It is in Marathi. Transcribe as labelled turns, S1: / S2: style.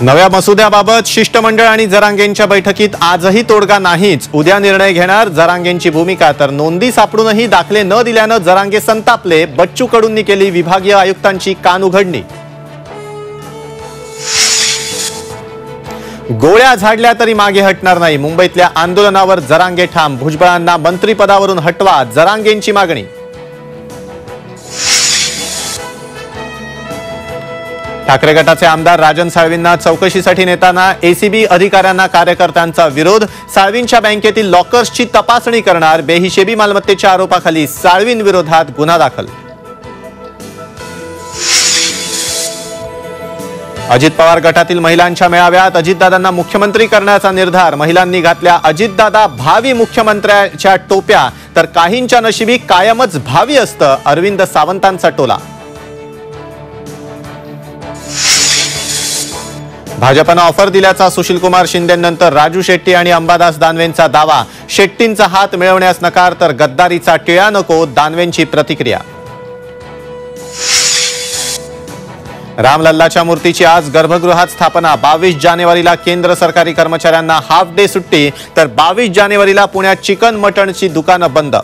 S1: नव्या मसुद्याबाबत शिष्टमंडळ आणि जरांगेंच्या बैठकीत आजही तोडगा नाहीच। उद्या निर्णय घेणार जरांगेंची भूमिका। तर नोंदी सापडूनही दाखले न दिल्याने जरांगे संतापले। बच्चू कडूंनी केली विभागीय आयुक्तांची कानउघडणी। गोळ्या झाडल्या तरी मागे हटणार नाही। मुंबईतल्या आंदोलनावर जरांगे ठाम। भुजबळांना मंत्रिपदावरून हटवा, जरांगेंची मागणी। ठाकरे गटाचे आमदार राजन साळवींना चौकशीसाठी नेताना एसीबी अधिकाऱ्यांना कार्यकर्त्यांचा विरोध। साळवींच्या बँकेतील लॉकर्सची तपासणी करणार। बेहिशेबी मालमत्तेच्या आरोपाखाली साळवींविरोधात गुन्हा दाखल। अजित पवार गटातील महिलांच्या मेळाव्यात अजितदादांना मुख्यमंत्री करण्याचा निर्धार। महिलांनी घातल्या अजितदादा भावी मुख्यमंत्र्याच्या टोप्या। तर काहींच्या नशिबी कायमच भावी असतं, अरविंद सावंतांचा टोला। भाजपनं ऑफर दिल्याचा सुशीलकुमार शिंदेनंतर राजू शेट्टी आणि अंबादास दानवेंचा दावा। शेट्टींचा हात मिळवण्यास नकार, तर गद्दारीचा टिळा नको, दानवेंची प्रतिक्रिया। रामलल्लाच्या मूर्तीची आज गर्भगृहात स्थापना। 22 जानेवारीला केंद्र सरकारी कर्मचाऱ्यांना हाफ डे सुट्टी, तर 22 जानेवारीला पुण्यात चिकन मटणची दुकानं बंद।